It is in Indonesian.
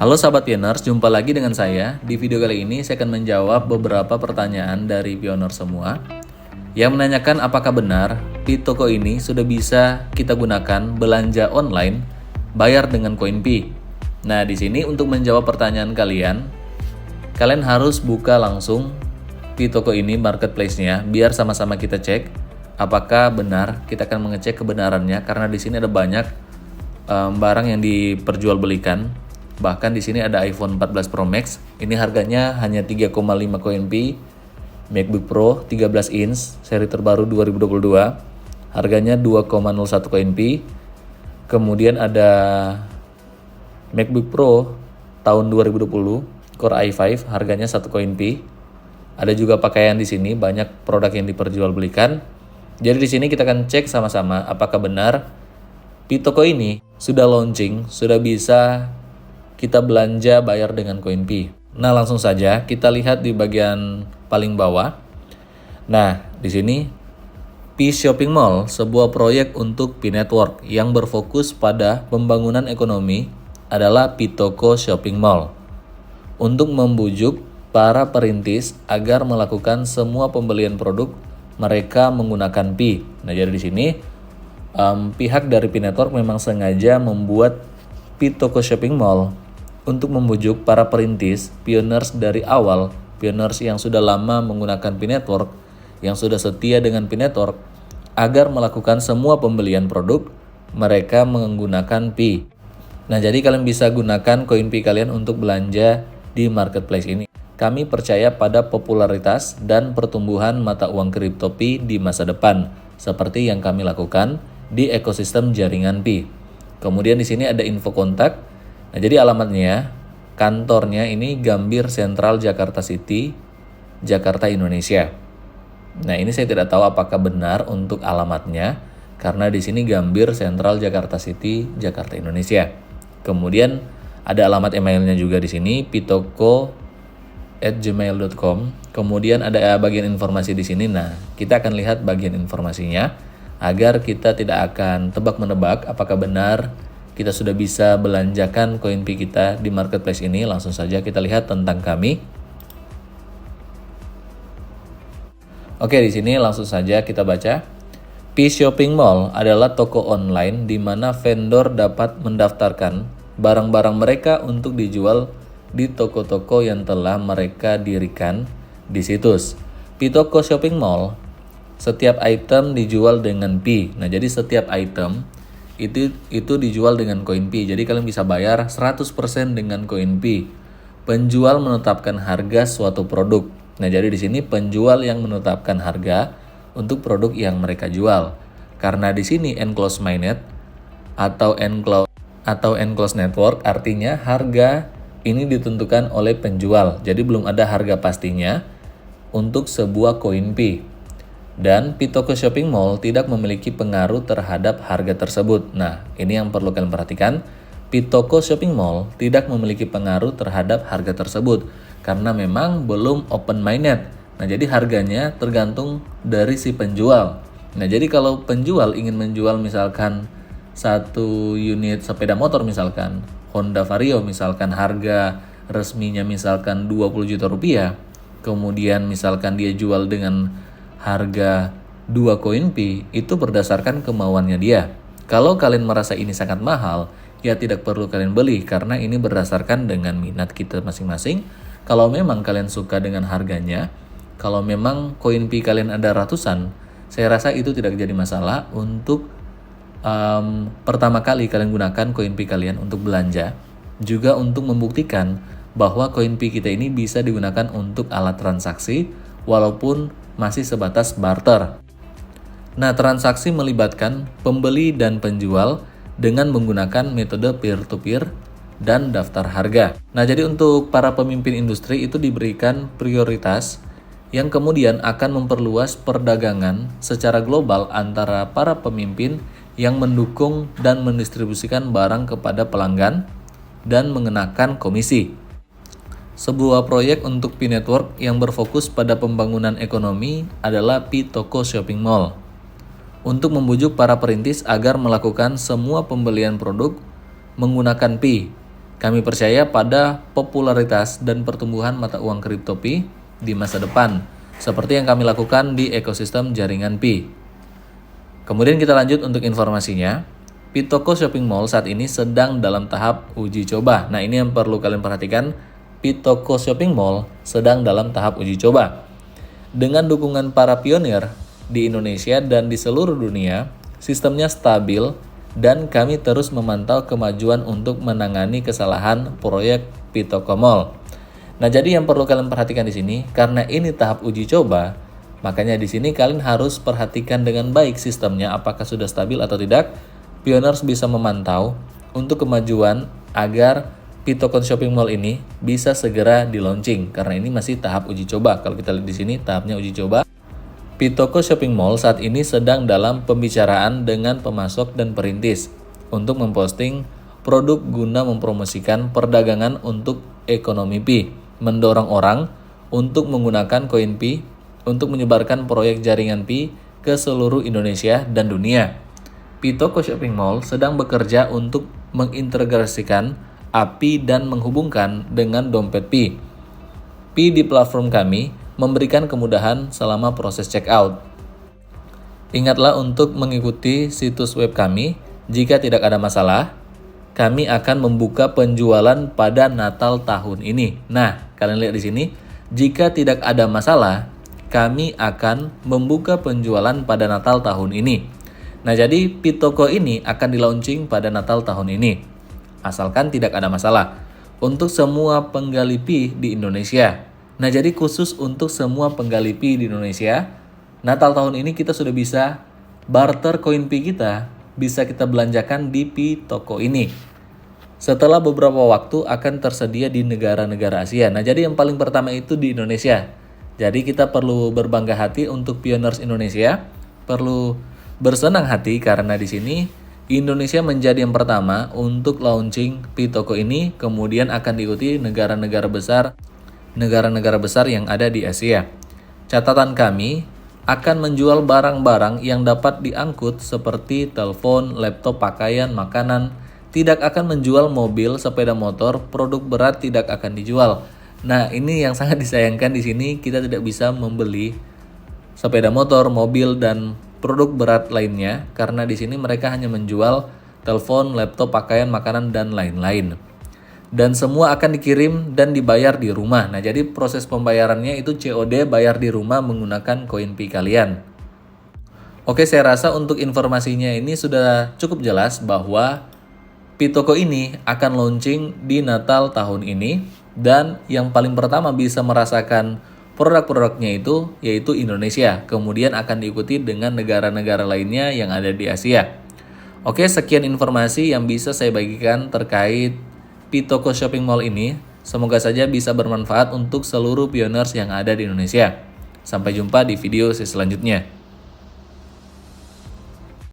Halo sahabat pioners, jumpa lagi dengan saya. Di video kali ini saya akan menjawab beberapa pertanyaan dari pioners semua yang menanyakan apakah benar P-Toko ini sudah bisa kita gunakan belanja online bayar dengan koin P. Nah, di sini untuk menjawab pertanyaan kalian harus buka langsung P-Toko ini marketplace-nya biar sama-sama kita cek apakah benar. Kita akan mengecek kebenarannya karena di sini ada banyak barang yang diperjualbelikan. Bahkan di sini ada iPhone 14 Pro Max. Ini harganya hanya 3,5 koin P. MacBook Pro 13 inch seri terbaru 2022. Harganya 2,01 koin P. Kemudian ada MacBook Pro tahun 2020 Core i5 harganya 1 koin P. Ada juga pakaian di sini, banyak produk yang diperjualbelikan. Jadi di sini kita akan cek sama-sama apakah benar P-Toko ini sudah launching, sudah bisa kita belanja bayar dengan koin P. Nah, langsung saja kita lihat di bagian paling bawah. Nah, di sini P Shopping Mall, sebuah proyek untuk P Network yang berfokus pada pembangunan ekonomi adalah P-Toko Shopping Mall untuk membujuk para perintis agar melakukan semua pembelian produk mereka menggunakan P. Nah, jadi di sini pihak dari P Network memang sengaja membuat P-Toko Shopping Mall untuk membujuk para perintis, pioners dari awal, pioners yang sudah lama menggunakan P Network, yang sudah setia dengan P Network, agar melakukan semua pembelian produk mereka menggunakan P. Nah, jadi kalian bisa gunakan koin P kalian untuk belanja di marketplace ini. Kami percaya pada popularitas dan pertumbuhan mata uang kripto P di masa depan, seperti yang kami lakukan di ekosistem jaringan P. Kemudian di sini ada info kontak. Nah, jadi alamatnya, kantornya ini Gambir Sentral Jakarta City, Jakarta, Indonesia. Nah, ini saya tidak tahu apakah benar untuk alamatnya, karena di sini Gambir Sentral Jakarta City, Jakarta, Indonesia. Kemudian ada alamat emailnya juga di sini, pitoko@gmail.com. Kemudian ada bagian informasi di sini. Nah, kita akan lihat bagian informasinya agar kita tidak akan tebak-menebak apakah benar kita sudah bisa belanjakan koin P kita di marketplace ini. Langsung saja kita lihat tentang kami. Oke, di sini langsung saja kita baca. P Shopping Mall adalah toko online di mana vendor dapat mendaftarkan barang-barang mereka untuk dijual di toko-toko yang telah mereka dirikan di situs. P-Toko Shopping Mall, setiap item dijual dengan P. Nah, jadi setiap item itu dijual dengan koin P. Jadi kalian bisa bayar 100% dengan koin P. Penjual menetapkan harga suatu produk. Nah, jadi di sini penjual yang menetapkan harga untuk produk yang mereka jual. Karena di sini enclosed mainnet atau enclosed network, artinya harga ini ditentukan oleh penjual. Jadi belum ada harga pastinya untuk sebuah koin P. Dan P-Toko Shopping Mall tidak memiliki pengaruh terhadap harga tersebut. Nah, ini yang perlu kalian perhatikan. P-Toko Shopping Mall tidak memiliki pengaruh terhadap harga tersebut karena memang belum open mainnet. Nah, jadi harganya tergantung dari si penjual. Nah, jadi kalau penjual ingin menjual misalkan satu unit sepeda motor, misalkan Honda Vario, misalkan harga resminya misalkan 20 juta rupiah, kemudian misalkan dia jual dengan harga 2 koin P, itu berdasarkan kemauannya dia. Kalau kalian merasa ini sangat mahal, ya tidak perlu kalian beli karena ini berdasarkan dengan minat kita masing-masing. Kalau memang kalian suka dengan harganya, kalau memang koin P kalian ada ratusan, saya rasa itu tidak jadi masalah untuk pertama kali kalian gunakan koin P kalian untuk belanja, juga untuk membuktikan bahwa koin P kita ini bisa digunakan untuk alat transaksi walaupun masih sebatas barter. Nah, transaksi melibatkan pembeli dan penjual dengan menggunakan metode peer-to-peer dan daftar harga. Nah, jadi untuk para pemimpin industri itu diberikan prioritas yang kemudian akan memperluas perdagangan secara global antara para pemimpin yang mendukung dan mendistribusikan barang kepada pelanggan dan mengenakan komisi. Sebuah proyek untuk P Network yang berfokus pada pembangunan ekonomi adalah P-Toko Shopping Mall untuk membujuk para perintis agar melakukan semua pembelian produk menggunakan P. Kami percaya pada popularitas dan pertumbuhan mata uang kripto Pi di masa depan, seperti yang kami lakukan di ekosistem jaringan Pi. Kemudian kita lanjut untuk informasinya. Pitoko Shopping Mall saat ini sedang dalam tahap uji coba. Nah, ini yang perlu kalian perhatikan. Pitoko Shopping Mall sedang dalam tahap uji coba. Dengan dukungan para pionir di Indonesia dan di seluruh dunia, sistemnya stabil dan kami terus memantau kemajuan untuk menangani kesalahan proyek Pitoko Mall. Nah, jadi yang perlu kalian perhatikan di sini, karena ini tahap uji coba, makanya di sini kalian harus perhatikan dengan baik sistemnya apakah sudah stabil atau tidak. Pioners bisa memantau untuk kemajuan agar Pitoko Shopping Mall ini bisa segera di-launching karena ini masih tahap uji coba. Kalau kita lihat di sini tahapnya uji coba. Pitoko Shopping Mall saat ini sedang dalam pembicaraan dengan pemasok dan perintis untuk memposting produk guna mempromosikan perdagangan untuk ekonomi Pi, mendorong orang untuk menggunakan koin Pi untuk menyebarkan proyek jaringan Pi ke seluruh Indonesia dan dunia. Pitoko Shopping Mall sedang bekerja untuk mengintegrasikan API dan menghubungkan dengan dompet Pi. Pi di platform kami memberikan kemudahan selama proses checkout. Ingatlah untuk mengikuti situs web kami. Jika tidak ada masalah, kami akan membuka penjualan pada Natal tahun ini. Nah, kalian lihat di sini, jika tidak ada masalah, kami akan membuka penjualan pada Natal tahun ini. Nah, jadi Pitoko ini akan di-launching pada Natal tahun ini. Asalkan tidak ada masalah. Untuk semua penggali Pi di Indonesia. Nah, jadi khusus untuk semua penggali Pi di Indonesia, Natal tahun ini kita sudah bisa barter koin Pi kita, bisa kita belanjakan di Pitoko ini. Setelah beberapa waktu akan tersedia di negara-negara Asia. Nah, jadi yang paling pertama itu di Indonesia. Jadi kita perlu berbangga hati untuk pioners Indonesia, perlu bersenang hati karena di sini Indonesia menjadi yang pertama untuk launching Pitoko ini, kemudian akan diikuti negara-negara besar yang ada di Asia. Catatan kami akan menjual barang-barang yang dapat diangkut seperti telepon, laptop, pakaian, makanan. Tidak akan menjual mobil, sepeda motor, produk berat tidak akan dijual. Nah, ini yang sangat disayangkan di sini, kita tidak bisa membeli sepeda motor, mobil, dan produk berat lainnya karena di sini mereka hanya menjual telepon, laptop, pakaian, makanan, dan lain-lain. Dan semua akan dikirim dan dibayar di rumah. Nah, jadi proses pembayarannya itu COD, bayar di rumah menggunakan koin Pi kalian. Oke, saya rasa untuk informasinya ini sudah cukup jelas bahwa Pitoko ini akan launching di Natal tahun ini. Dan yang paling pertama bisa merasakan produk-produknya itu yaitu Indonesia. Kemudian akan diikuti dengan negara-negara lainnya yang ada di Asia. Oke, sekian informasi yang bisa saya bagikan terkait Pitoko Shopping Mall ini. Semoga saja bisa bermanfaat untuk seluruh pioners yang ada di Indonesia. Sampai jumpa di video selanjutnya.